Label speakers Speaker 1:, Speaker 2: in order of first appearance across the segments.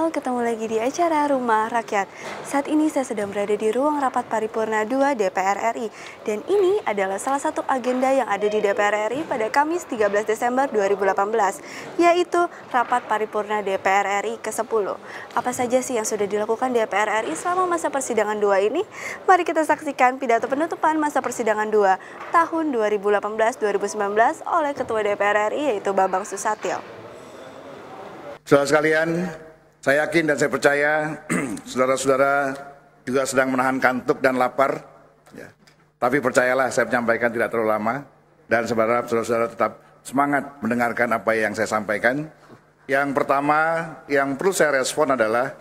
Speaker 1: Halo, ketemu lagi di acara Rumah Rakyat. Saat ini saya sedang berada di ruang rapat paripurna 2 DPR RI. Dan ini adalah salah satu agenda yang ada di DPR RI pada Kamis 13 Desember 2018, yaitu rapat paripurna DPR RI ke-10. Apa saja sih yang sudah dilakukan DPR RI selama masa persidangan 2 ini? Mari kita saksikan pidato penutupan masa persidangan 2 tahun 2018-2019 oleh Ketua DPR RI, yaitu Bambang Susatyo.
Speaker 2: Saudara sekalian, saya yakin dan saya percaya saudara-saudara juga sedang menahan kantuk dan lapar. Ya. Tapi percayalah, saya menyampaikan tidak terlalu lama. Dan saudara-saudara tetap semangat mendengarkan apa yang saya sampaikan. Yang pertama yang perlu saya respon adalah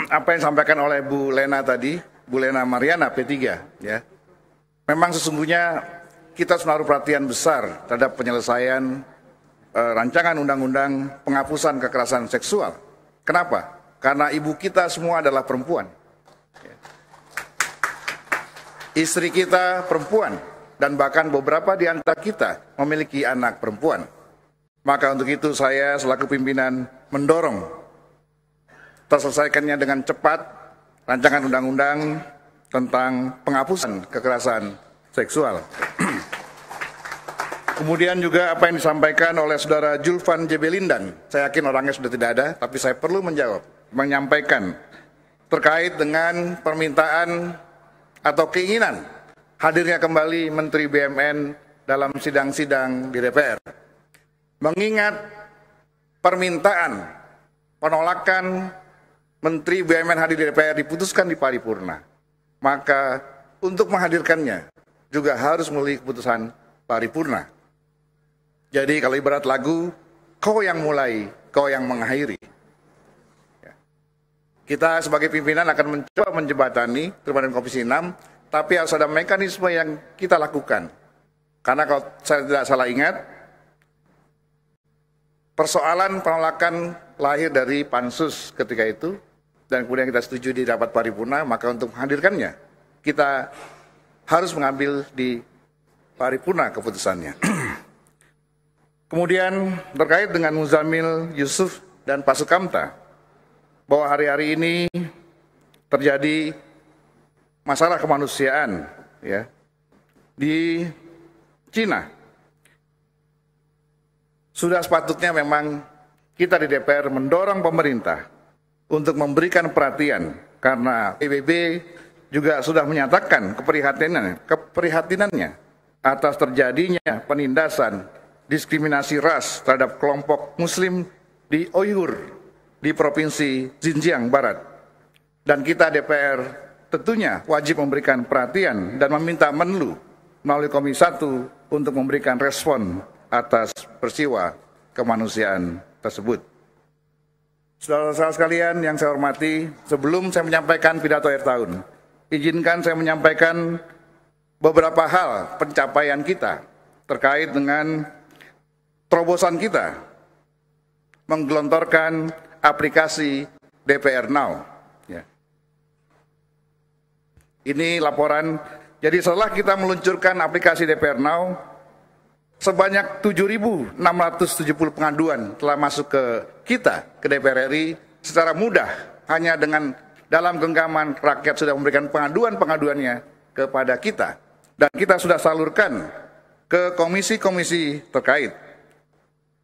Speaker 2: apa yang disampaikan oleh Bu Lena tadi, Bu Lena Mariana P3. Ya. Memang sesungguhnya kita harus menaruh perhatian besar terhadap penyelesaian rancangan undang-undang penghapusan kekerasan seksual. Kenapa? Karena ibu kita semua adalah perempuan. Istri kita perempuan, dan bahkan beberapa di antara kita memiliki anak perempuan. Maka untuk itu saya selaku pimpinan mendorong terselesaikannya dengan cepat rancangan undang-undang tentang penghapusan kekerasan seksual. Kemudian juga apa yang disampaikan oleh saudara Julvan Jebelindan, saya yakin orangnya sudah tidak ada, tapi saya perlu menyampaikan terkait dengan permintaan atau keinginan hadirnya kembali Menteri BUMN dalam sidang-sidang di DPR. Mengingat permintaan penolakan Menteri BUMN hadir di DPR diputuskan di paripurna, maka untuk menghadirkannya juga harus melalui keputusan paripurna. Jadi kalau ibarat lagu, kau yang mulai, kau yang mengakhiri. Kita sebagai pimpinan akan mencoba menjembatani, terutama Komisi 6, tapi harus ada mekanisme yang kita lakukan. Karena kalau saya tidak salah ingat, persoalan penolakan lahir dari Pansus ketika itu, dan kemudian kita setuju di rapat paripurna, maka untuk menghadirkannya, kita harus mengambil di paripurna keputusannya. Kemudian terkait dengan Muzamil Yusuf dan Pak Sukamta, bahwa hari-hari ini terjadi masalah kemanusiaan ya di Cina. Sudah sepatutnya memang kita di DPR mendorong pemerintah untuk memberikan perhatian, karena PBB juga sudah menyatakan keprihatinannya atas terjadinya penindasan diskriminasi ras terhadap kelompok Muslim di Uyghur di Provinsi Xinjiang Barat. Dan kita DPR tentunya wajib memberikan perhatian dan meminta Menlu melalui Komisi 1 untuk memberikan respon atas peristiwa kemanusiaan tersebut. Saudara-saudara sekalian yang saya hormati, sebelum saya menyampaikan pidato akhir tahun, izinkan saya menyampaikan beberapa hal pencapaian kita terkait dengan terobosan kita menggelontorkan aplikasi DPR Now. Ya. Ini laporan, jadi setelah kita meluncurkan aplikasi DPR Now, sebanyak 7.670 pengaduan telah masuk ke kita, ke DPR RI, secara mudah, hanya dengan dalam genggaman rakyat sudah memberikan pengaduan-pengaduannya kepada kita. Dan kita sudah salurkan ke komisi-komisi terkait.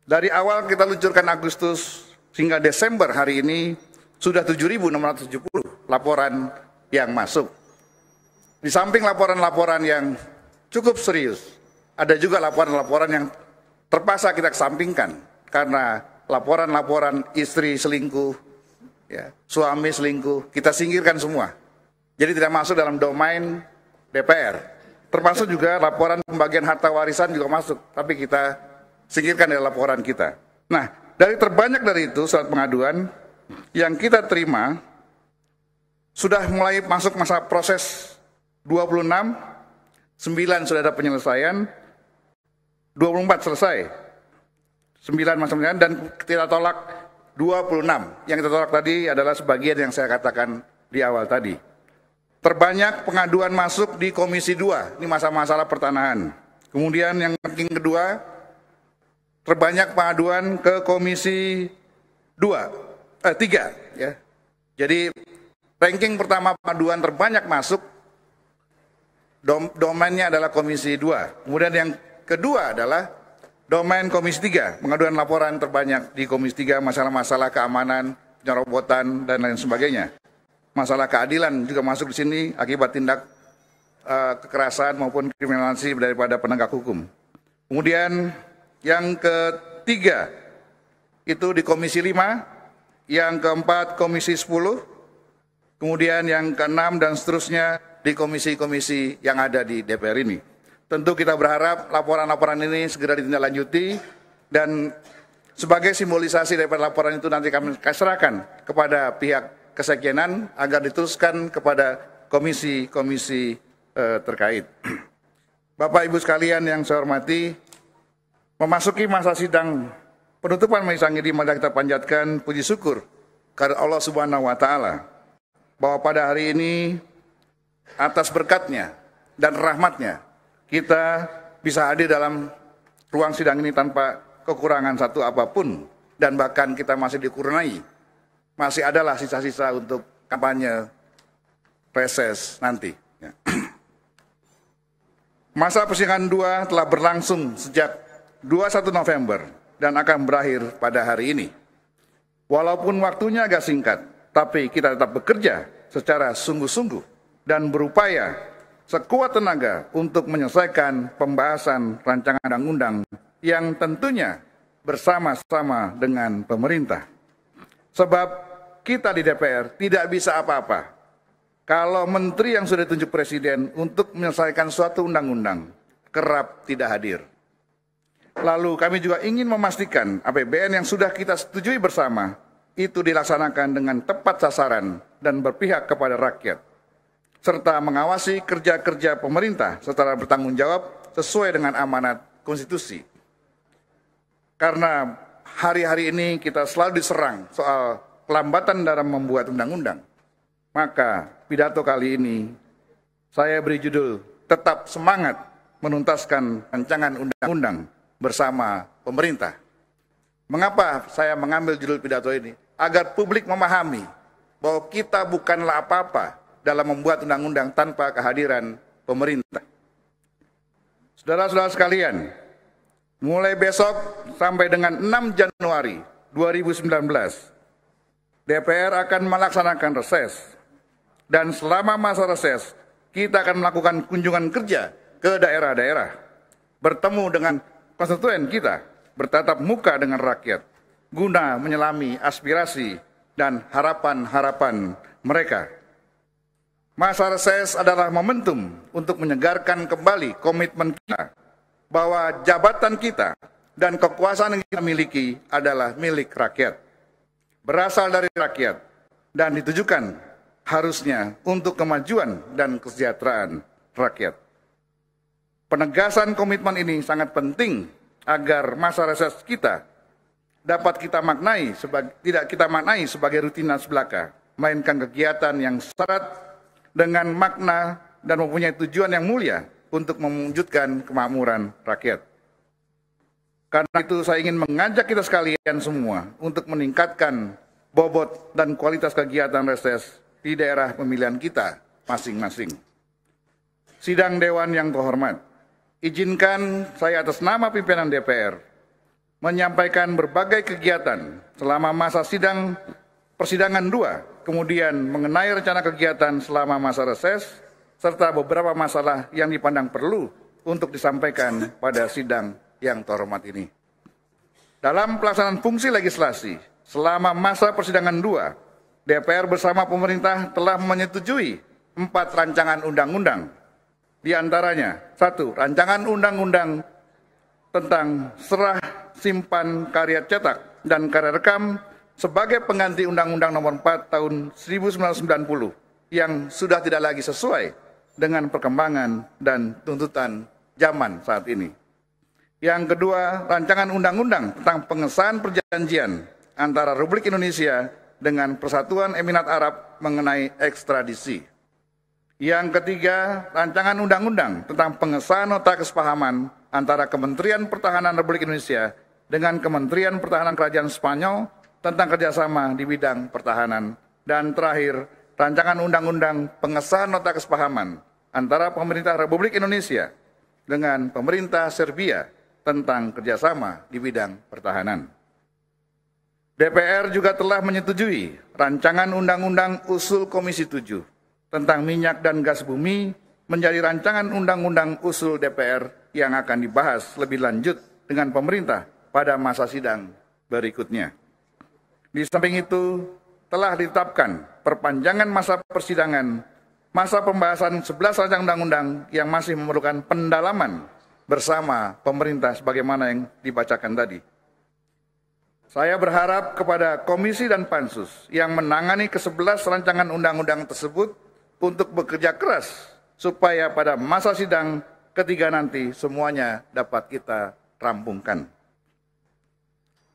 Speaker 2: Dari awal kita luncurkan Agustus hingga Desember hari ini sudah 7.670 laporan yang masuk. Di samping laporan-laporan yang cukup serius, ada juga laporan-laporan yang terpaksa kita kesampingkan karena laporan-laporan istri selingkuh, ya, suami selingkuh, kita singkirkan semua. Jadi tidak masuk dalam domain DPR. Termasuk juga laporan pembagian harta warisan juga masuk, tapi kita singkirkan dari laporan kita. Nah, dari terbanyak dari itu surat pengaduan yang kita terima sudah mulai masuk masa proses 26, 9 sudah ada penyelesaian, 24 selesai, 9 masuk penyelesaian, dan kita tolak 26. Yang kita tolak tadi adalah sebagian yang saya katakan di awal tadi. Terbanyak pengaduan masuk di Komisi 2, ini masalah pertanahan. Kemudian yang penting kedua, terbanyak pengaduan ke Komisi 2 3 ya. Jadi ranking pertama pengaduan terbanyak masuk domainnya adalah Komisi 2. Kemudian yang kedua adalah domain Komisi 3, pengaduan laporan terbanyak di Komisi 3, masalah-masalah keamanan, penyerobotan dan lain sebagainya. Masalah keadilan juga masuk di sini akibat tindak kekerasan maupun kriminalisasi daripada penegak hukum. Kemudian yang ketiga itu di Komisi 5, yang keempat Komisi 10, kemudian yang keenam dan seterusnya di komisi-komisi yang ada di DPR ini. Tentu kita berharap laporan-laporan ini segera ditindaklanjuti dan sebagai simbolisasi daripada laporan itu nanti kami serahkan kepada pihak kesekjenan agar diteruskan kepada komisi-komisi terkait. Bapak Ibu sekalian yang saya hormati, memasuki masa sidang penutupan majelis ini, mari kita panjatkan puji syukur kepada Allah Subhanahu wa Ta'ala bahwa pada hari ini atas berkatnya dan rahmatnya kita bisa hadir dalam ruang sidang ini tanpa kekurangan satu apapun, dan bahkan kita masih dikurniai, masih adalah sisa-sisa untuk kampanye reses nanti. Masa persidangan 2 telah berlangsung sejak 21 November dan akan berakhir pada hari ini. Walaupun waktunya agak singkat, tapi kita tetap bekerja secara sungguh-sungguh dan berupaya sekuat tenaga untuk menyelesaikan pembahasan rancangan undang-undang yang tentunya bersama-sama dengan pemerintah. Sebab kita di DPR tidak bisa apa-apa kalau menteri yang sudah ditunjuk presiden untuk menyelesaikan suatu undang-undang kerap tidak hadir. Lalu kami juga ingin memastikan APBN yang sudah kita setujui bersama itu dilaksanakan dengan tepat sasaran dan berpihak kepada rakyat, serta mengawasi kerja-kerja pemerintah secara bertanggung jawab sesuai dengan amanat konstitusi. Karena hari-hari ini kita selalu diserang soal kelambatan dalam membuat undang-undang, maka pidato kali ini saya beri judul Tetap Semangat Menuntaskan Rancangan Undang-Undang Bersama Pemerintah. Mengapa saya mengambil judul pidato ini? Agar publik memahami bahwa kita bukanlah apa-apa dalam membuat undang-undang tanpa kehadiran pemerintah. Saudara-saudara sekalian, mulai besok sampai dengan 6 Januari 2019, DPR akan melaksanakan reses. Dan selama masa reses, kita akan melakukan kunjungan kerja ke daerah-daerah, bertemu dengan konstituen kita, bertatap muka dengan rakyat, guna menyelami aspirasi dan harapan-harapan mereka. Masa reses adalah momentum untuk menyegarkan kembali komitmen kita bahwa jabatan kita dan kekuasaan yang kita miliki adalah milik rakyat, berasal dari rakyat, dan ditujukan harusnya untuk kemajuan dan kesejahteraan rakyat. Penegasan komitmen ini sangat penting agar masa reses kita dapat kita maknai tidak kita maknai sebagai rutinitas belaka, melainkan kegiatan yang syarat dengan makna dan mempunyai tujuan yang mulia untuk mewujudkan kemakmuran rakyat. Karena itu saya ingin mengajak kita sekalian semua untuk meningkatkan bobot dan kualitas kegiatan reses di daerah pemilihan kita masing-masing. Sidang Dewan yang terhormat, izinkan saya atas nama pimpinan DPR menyampaikan berbagai kegiatan selama masa persidangan 2, kemudian mengenai rencana kegiatan selama masa reses, serta beberapa masalah yang dipandang perlu untuk disampaikan pada sidang yang terhormat ini. Dalam pelaksanaan fungsi legislasi selama masa persidangan 2, DPR bersama pemerintah telah menyetujui 4 rancangan undang-undang. Di antaranya, 1. Rancangan undang-undang tentang serah simpan karya cetak dan karya rekam sebagai pengganti Undang-Undang Nomor 4 Tahun 1990 yang sudah tidak lagi sesuai dengan perkembangan dan tuntutan zaman saat ini. Yang kedua, rancangan undang-undang tentang pengesahan perjanjian antara Republik Indonesia dengan Persatuan Emirat Arab mengenai ekstradisi. Yang ketiga, rancangan undang-undang tentang pengesahan nota kesepahaman antara Kementerian Pertahanan Republik Indonesia dengan Kementerian Pertahanan Kerajaan Spanyol tentang kerjasama di bidang pertahanan. Dan terakhir, rancangan undang-undang pengesahan nota kesepahaman antara pemerintah Republik Indonesia dengan pemerintah Serbia tentang kerjasama di bidang pertahanan. DPR juga telah menyetujui rancangan undang-undang usul Komisi 7 tentang minyak dan gas bumi menjadi rancangan undang-undang usul DPR yang akan dibahas lebih lanjut dengan pemerintah pada masa sidang berikutnya. Di samping itu, telah ditetapkan perpanjangan masa persidangan, masa pembahasan 11 rancangan undang-undang yang masih memerlukan pendalaman bersama pemerintah sebagaimana yang dibacakan tadi. Saya berharap kepada Komisi dan Pansus yang menangani ke-11 rancangan undang-undang tersebut untuk bekerja keras supaya pada masa sidang ketiga nanti semuanya dapat kita rampungkan.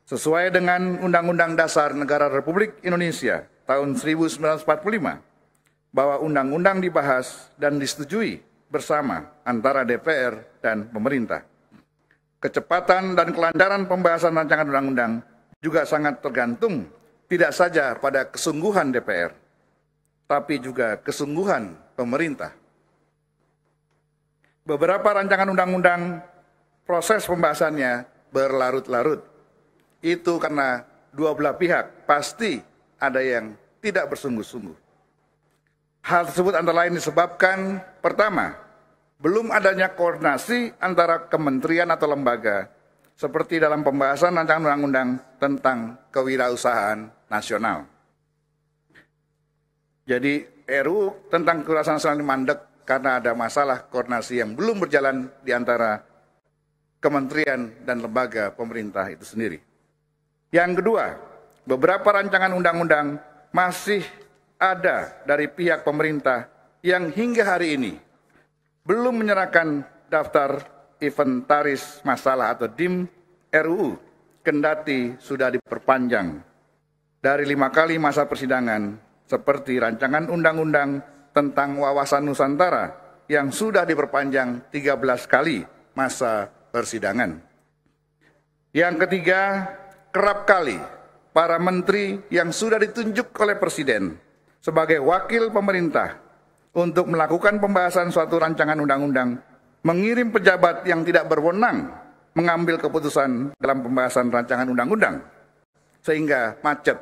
Speaker 2: Sesuai dengan Undang-Undang Dasar Negara Republik Indonesia tahun 1945, bahwa undang-undang dibahas dan disetujui bersama antara DPR dan pemerintah. Kecepatan dan kelancaran pembahasan rancangan undang-undang juga sangat tergantung tidak saja pada kesungguhan DPR, tapi juga kesungguhan pemerintah. Beberapa rancangan undang-undang proses pembahasannya berlarut-larut. Itu karena dua belah pihak pasti ada yang tidak bersungguh-sungguh. Hal tersebut antara lain disebabkan, pertama, belum adanya koordinasi antara kementerian atau lembaga, seperti dalam pembahasan rancangan undang-undang tentang kewirausahaan nasional. Jadi RUU tentang kewirausahaan nasional ini mandek karena ada masalah koordinasi yang belum berjalan di antara kementerian dan lembaga pemerintah itu sendiri. Yang kedua, beberapa rancangan undang-undang masih ada dari pihak pemerintah yang hingga hari ini belum menyerahkan daftar inventaris masalah atau DIM RUU, kendati sudah diperpanjang dari 5 kali masa persidangan, seperti rancangan undang-undang tentang wawasan Nusantara yang sudah diperpanjang 13 kali masa persidangan. Yang ketiga, kerap kali para menteri yang sudah ditunjuk oleh Presiden sebagai wakil pemerintah untuk melakukan pembahasan suatu rancangan undang-undang mengirim pejabat yang tidak berwenang mengambil keputusan dalam pembahasan rancangan undang-undang sehingga macet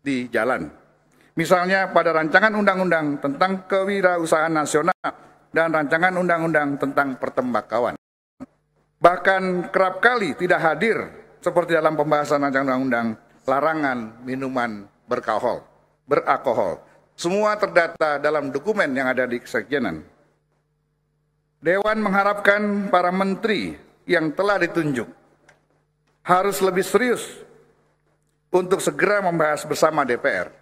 Speaker 2: di jalan. Misalnya pada rancangan undang-undang tentang kewirausahaan nasional dan rancangan undang-undang tentang pertembakauan. Bahkan kerap kali tidak hadir seperti dalam pembahasan rancangan undang-undang larangan minuman beralkohol. Semua terdata dalam dokumen yang ada di Kesekjenan. Dewan mengharapkan para menteri yang telah ditunjuk harus lebih serius untuk segera membahas bersama DPR.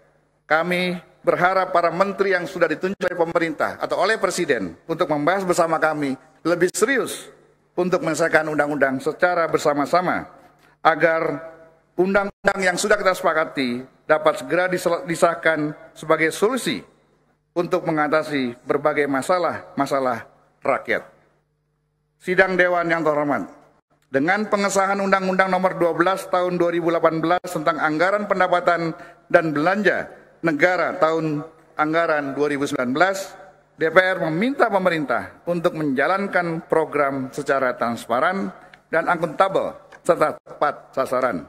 Speaker 2: Kami berharap para menteri yang sudah ditunjuk oleh pemerintah atau oleh Presiden untuk membahas bersama kami lebih serius untuk menyelesaikan undang-undang secara bersama-sama, agar undang-undang yang sudah kita sepakati dapat segera disahkan sebagai solusi untuk mengatasi berbagai masalah rakyat. Sidang Dewan yang terhormat, dengan pengesahan Undang-Undang Nomor 12 Tahun 2018 tentang Anggaran Pendapatan dan Belanja Negara Tahun Anggaran 2019, DPR meminta pemerintah untuk menjalankan program secara transparan dan akuntabel serta tepat sasaran.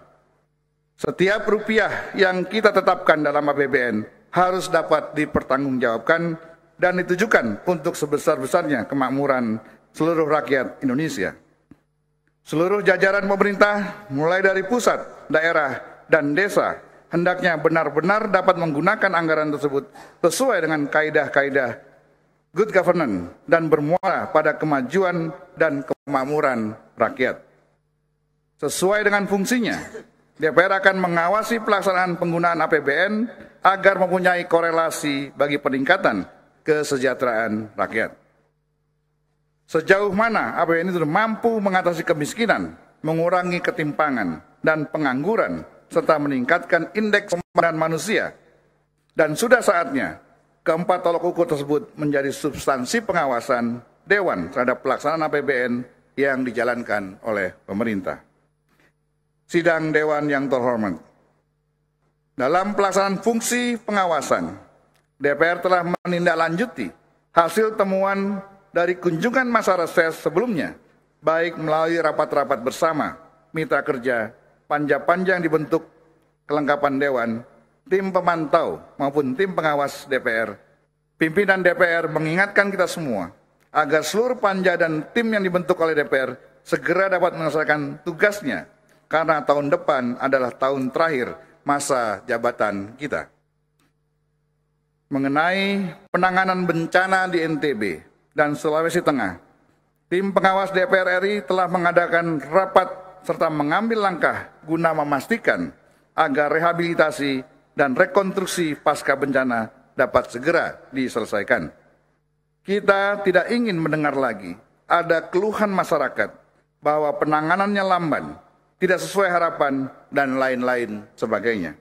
Speaker 2: Setiap rupiah yang kita tetapkan dalam APBN harus dapat dipertanggungjawabkan dan ditujukan untuk sebesar-besarnya kemakmuran seluruh rakyat Indonesia. Seluruh jajaran pemerintah, mulai dari pusat, daerah, dan desa, hendaknya benar-benar dapat menggunakan anggaran tersebut sesuai dengan kaidah-kaidah good governance dan bermuara pada kemajuan dan kemakmuran rakyat. Sesuai dengan fungsinya, DPR akan mengawasi pelaksanaan penggunaan APBN agar mempunyai korelasi bagi peningkatan kesejahteraan rakyat. Sejauh mana APBN itu mampu mengatasi kemiskinan, mengurangi ketimpangan dan pengangguran, serta meningkatkan indeks pembangunan manusia. Dan sudah saatnya keempat tolok ukur tersebut menjadi substansi pengawasan Dewan terhadap pelaksanaan APBN yang dijalankan oleh pemerintah. Sidang Dewan yang terhormat, Dalam pelaksanaan fungsi pengawasan, DPR telah menindaklanjuti hasil temuan dari kunjungan masa reses sebelumnya, baik melalui rapat-rapat bersama, mitra kerja, panja-panja yang dibentuk kelengkapan Dewan, tim pemantau maupun tim pengawas DPR. Pimpinan DPR mengingatkan kita semua agar seluruh panja dan tim yang dibentuk oleh DPR segera dapat menyelesaikan tugasnya, karena tahun depan adalah tahun terakhir masa jabatan kita. Mengenai penanganan bencana di NTB dan Sulawesi Tengah, tim pengawas DPR RI telah mengadakan rapat serta mengambil langkah guna memastikan agar rehabilitasi dan rekonstruksi pasca bencana dapat segera diselesaikan. Kita tidak ingin mendengar lagi ada keluhan masyarakat bahwa penanganannya lamban, tidak sesuai harapan, dan lain-lain sebagainya.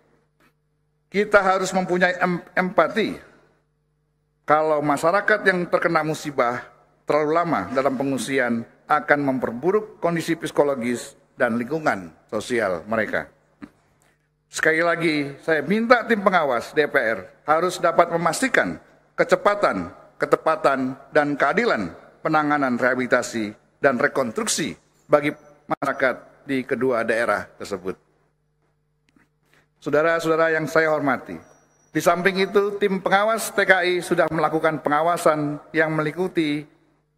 Speaker 2: Kita harus mempunyai empati kalau masyarakat yang terkena musibah terlalu lama dalam pengungsian akan memperburuk kondisi psikologis dan lingkungan sosial mereka. Sekali lagi, saya minta tim pengawas DPR harus dapat memastikan kecepatan, ketepatan, dan keadilan penanganan rehabilitasi dan rekonstruksi bagi masyarakat di kedua daerah tersebut. Saudara-saudara yang saya hormati, di samping itu tim pengawas TKI sudah melakukan pengawasan yang meliputi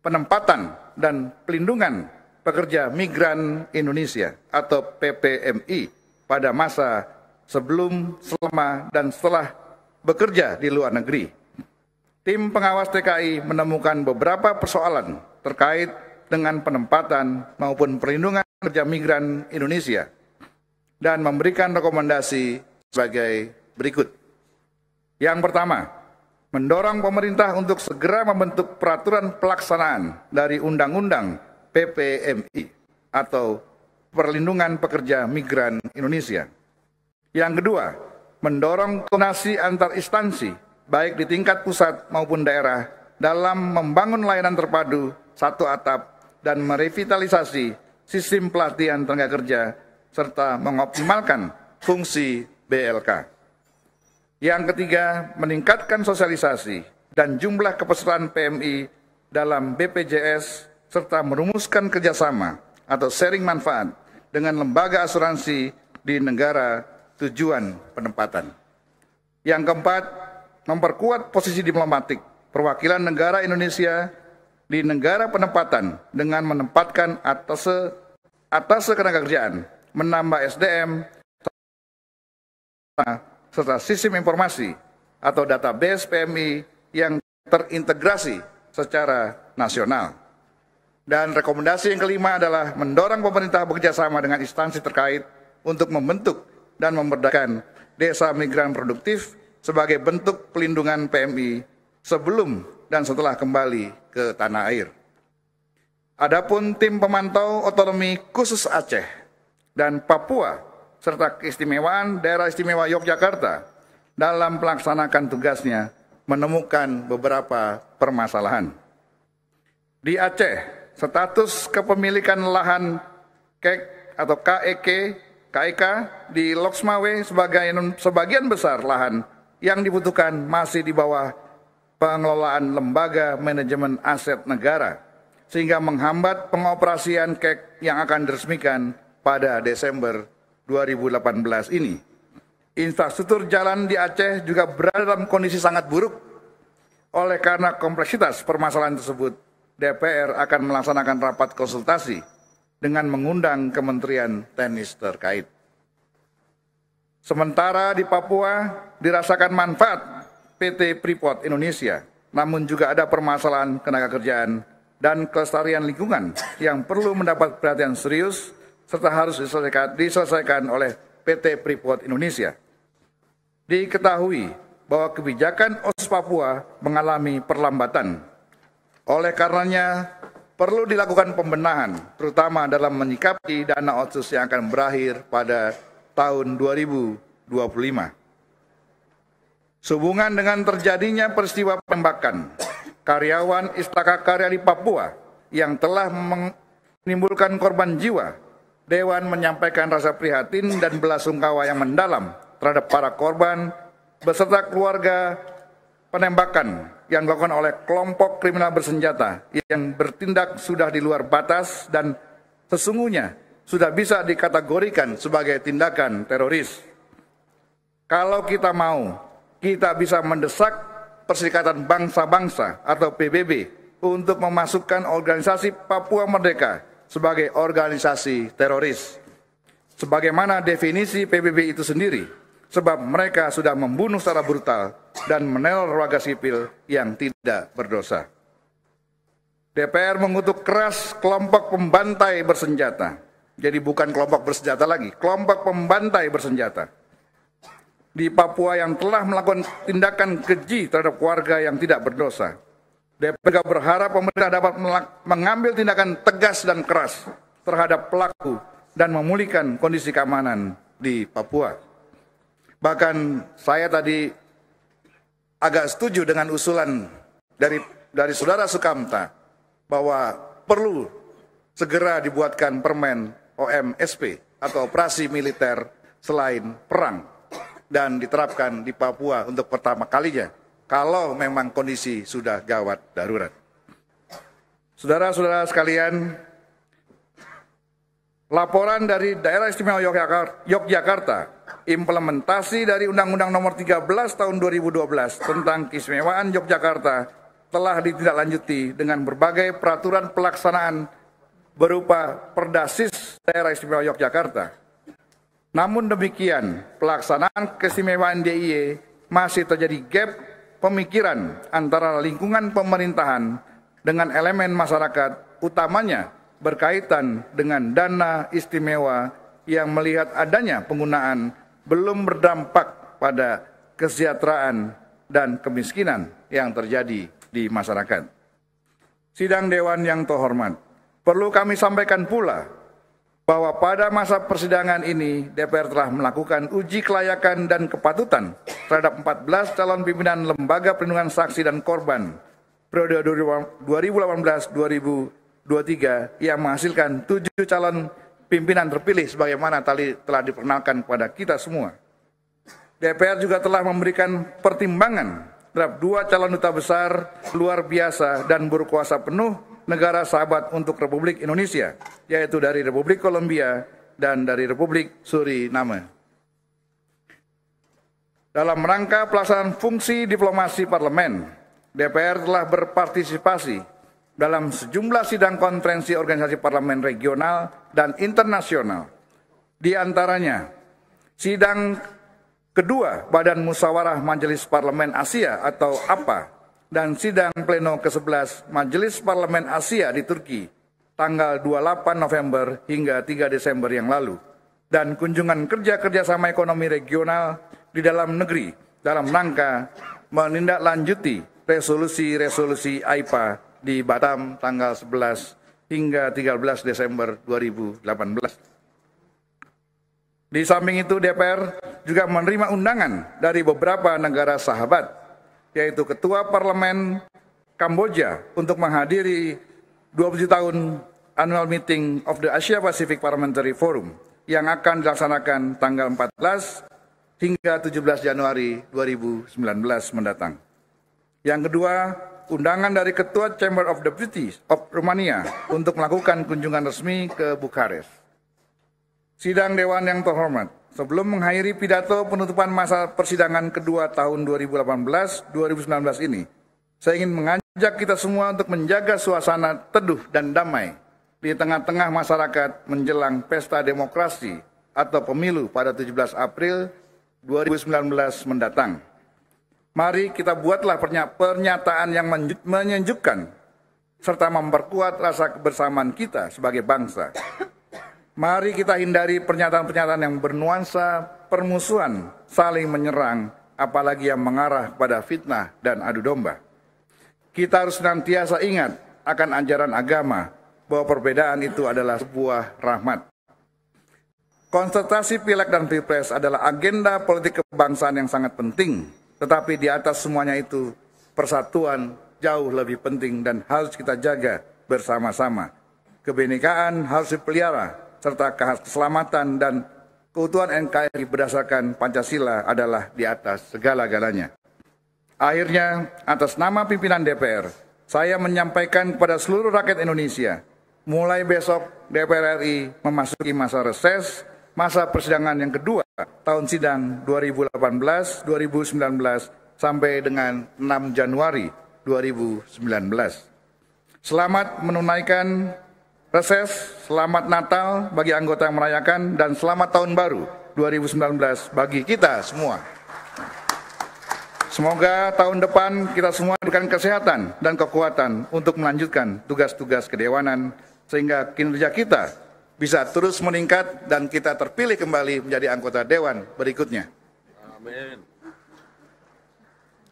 Speaker 2: penempatan dan pelindungan pekerja migran Indonesia atau PPMI pada masa sebelum, selama, dan setelah bekerja di luar negeri. Tim pengawas TKI menemukan beberapa persoalan terkait dengan penempatan maupun perlindungan pekerja migran Indonesia dan memberikan rekomendasi sebagai berikut. Yang pertama, mendorong pemerintah untuk segera membentuk peraturan pelaksanaan dari Undang-Undang PPMI atau Perlindungan Pekerja Migran Indonesia. Yang kedua, mendorong koordinasi antar instansi, baik di tingkat pusat maupun daerah, dalam membangun layanan terpadu satu atap dan merevitalisasi sistem pelatihan tenaga kerja, serta mengoptimalkan fungsi BLK. Yang ketiga, meningkatkan sosialisasi dan jumlah kepesertaan PMI dalam BPJS, serta merumuskan kerjasama atau sharing manfaat dengan lembaga asuransi di negara tujuan penempatan. Yang keempat, memperkuat posisi diplomatik perwakilan negara Indonesia di negara penempatan dengan menempatkan atas ketenagakerjaan, menambah SDM, serta sistem informasi atau database PMI yang terintegrasi secara nasional. Dan rekomendasi yang kelima adalah mendorong pemerintah bekerjasama dengan instansi terkait untuk membentuk dan memberdayakan desa migran produktif sebagai bentuk pelindungan PMI sebelum dan setelah kembali ke tanah air. Adapun tim pemantau otonomi khusus Aceh dan Papua serta keistimewaan daerah istimewa Yogyakarta dalam melaksanakan tugasnya menemukan beberapa permasalahan. Di Aceh, status kepemilikan lahan KEK atau KEK di Loksmawe sebagian besar lahan yang dibutuhkan masih di bawah pengelolaan Lembaga Manajemen Aset Negara, sehingga menghambat pengoperasian KEK yang akan diresmikan pada Desember 2018 ini. Infrastruktur jalan di Aceh juga berada dalam kondisi sangat buruk. Oleh karena kompleksitas permasalahan tersebut, DPR akan melaksanakan rapat konsultasi dengan mengundang Kementerian Teknis terkait. Sementara di Papua dirasakan manfaat PT Freeport Indonesia, namun juga ada permasalahan ketenagakerjaan dan kelestarian lingkungan yang perlu mendapat perhatian serius serta harus diselesaikan oleh PT Freeport Indonesia. Diketahui bahwa kebijakan OSIS Papua mengalami perlambatan. Oleh karenanya, perlu dilakukan pembenahan, terutama dalam menyikapi dana otsus yang akan berakhir pada tahun 2025. Sehubungan dengan terjadinya peristiwa penembakan karyawan Istaka Karya di Papua yang telah menimbulkan korban jiwa, Dewan menyampaikan rasa prihatin dan belasungkawa yang mendalam terhadap para korban beserta keluarga penembakan yang dilakukan oleh kelompok kriminal bersenjata yang bertindak sudah di luar batas dan sesungguhnya sudah bisa dikategorikan sebagai tindakan teroris. Kalau kita mau, kita bisa mendesak Perserikatan Bangsa-Bangsa atau PBB untuk memasukkan organisasi Papua Merdeka sebagai organisasi teroris. Sebagaimana definisi PBB itu sendiri, sebab mereka sudah membunuh secara brutal dan meneror warga sipil yang tidak berdosa. DPR mengutuk keras kelompok pembantai bersenjata. Jadi bukan kelompok bersenjata lagi, kelompok pembantai bersenjata di Papua yang telah melakukan tindakan keji terhadap warga yang tidak berdosa. DPR berharap pemerintah dapat mengambil tindakan tegas dan keras terhadap pelaku dan memulihkan kondisi keamanan di Papua. Bahkan saya tadi agak setuju dengan usulan dari Saudara Sukamta bahwa perlu segera dibuatkan permen OMSP atau operasi militer selain perang dan diterapkan di Papua untuk pertama kalinya kalau memang kondisi sudah gawat darurat. Saudara-saudara sekalian, laporan dari Daerah Istimewa Yogyakarta, implementasi dari Undang-Undang Nomor 13 Tahun 2012 tentang Keistimewaan Yogyakarta telah ditindaklanjuti dengan berbagai peraturan pelaksanaan berupa Perdasis Daerah Istimewa Yogyakarta. Namun demikian, pelaksanaan keistimewaan DIY masih terjadi gap pemikiran antara lingkungan pemerintahan dengan elemen masyarakat, utamanya berkaitan dengan dana istimewa yang melihat adanya penggunaan belum berdampak pada kesejahteraan dan kemiskinan yang terjadi di masyarakat. Sidang Dewan yang terhormat, perlu kami sampaikan pula bahwa pada masa persidangan ini DPR telah melakukan uji kelayakan dan kepatutan terhadap 14 calon pimpinan Lembaga Perlindungan Saksi dan Korban periode 2018-2023 yang menghasilkan 7 calon pimpinan terpilih sebagaimana tadi telah diperkenalkan kepada kita semua. DPR juga telah memberikan pertimbangan terhadap 2 calon duta besar luar biasa dan berkuasa penuh negara sahabat untuk Republik Indonesia, yaitu dari Republik Kolombia dan dari Republik Suriname. Dalam rangka pelaksanaan fungsi diplomasi parlemen, DPR telah berpartisipasi dalam sejumlah sidang konferensi organisasi parlemen regional dan internasional. Di antaranya, sidang kedua Badan Musyawarah Majelis Parlemen Asia atau APA, dan sidang pleno ke-11 Majelis Parlemen Asia di Turki tanggal 28 November hingga 3 Desember yang lalu, dan kunjungan kerja kerjasama ekonomi regional di dalam negeri dalam rangka menindaklanjuti resolusi-resolusi AIPA di Batam tanggal 11 hingga 13 Desember 2018. Di samping itu DPR juga menerima undangan dari beberapa negara sahabat, yaitu Ketua Parlemen Kamboja untuk menghadiri 27 tahun Annual Meeting of the Asia Pacific Parliamentary Forum yang akan dilaksanakan tanggal 14 hingga 17 Januari 2019 mendatang. Yang kedua, undangan dari Ketua Chamber of Deputies of Romania untuk melakukan kunjungan resmi ke Bukares. Sidang Dewan yang terhormat, sebelum mengakhiri pidato penutupan masa persidangan kedua tahun 2018-2019 ini, saya ingin mengajak kita semua untuk menjaga suasana teduh dan damai di tengah-tengah masyarakat menjelang pesta demokrasi atau pemilu pada 17 April 2019 mendatang. Mari kita buatlah pernyataan yang menyejukkan serta memperkuat rasa kebersamaan kita sebagai bangsa. Mari kita hindari pernyataan-pernyataan yang bernuansa permusuhan, saling menyerang, apalagi yang mengarah pada fitnah dan adu domba. Kita harus senantiasa ingat akan ajaran agama bahwa perbedaan itu adalah sebuah rahmat. Konsultasi Pileg dan Pilpres adalah agenda politik kebangsaan yang sangat penting, tetapi di atas semuanya itu persatuan jauh lebih penting dan harus kita jaga bersama-sama. Kebinekaan harus dipelihara, serta keselamatan dan keutuhan NKRI berdasarkan Pancasila adalah di atas segala-galanya. Akhirnya, atas nama pimpinan DPR, saya menyampaikan kepada seluruh rakyat Indonesia, mulai besok DPR RI memasuki masa reses, masa persidangan yang kedua, tahun sidang 2018-2019 sampai dengan 6 Januari 2019. Selamat menunaikan reses, selamat Natal bagi anggota yang merayakan, dan selamat Tahun Baru 2019 bagi kita semua. Semoga tahun depan kita semua diberikan kesehatan dan kekuatan untuk melanjutkan tugas-tugas kedewanan, sehingga kinerja kita bisa terus meningkat dan kita terpilih kembali menjadi anggota Dewan berikutnya. Amin.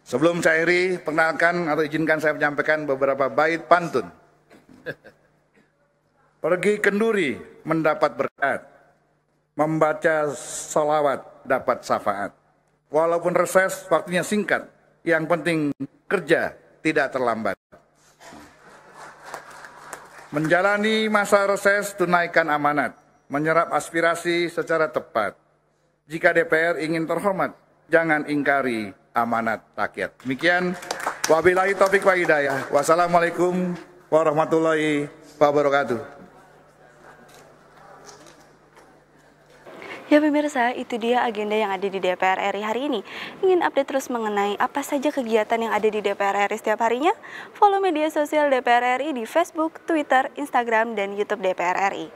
Speaker 2: Sebelum saya akhiri, perkenalkan atau izinkan saya menyampaikan beberapa bait pantun. Pergi kenduri mendapat berkat, membaca salawat dapat syafaat. Walaupun reses waktunya singkat, yang penting kerja tidak terlambat. Menjalani masa reses tunaikan amanat, menyerap aspirasi secara tepat. Jika DPR ingin terhormat, jangan ingkari amanat rakyat. Demikian, wabillahi taufiq wa hidayah. Wassalamualaikum warahmatullahi wabarakatuh.
Speaker 1: Ya pemirsa, itu dia agenda yang ada di DPR RI hari ini. Ingin update terus mengenai apa saja kegiatan yang ada di DPR RI setiap harinya? Follow media sosial DPR RI di Facebook, Twitter, Instagram, dan YouTube DPR RI.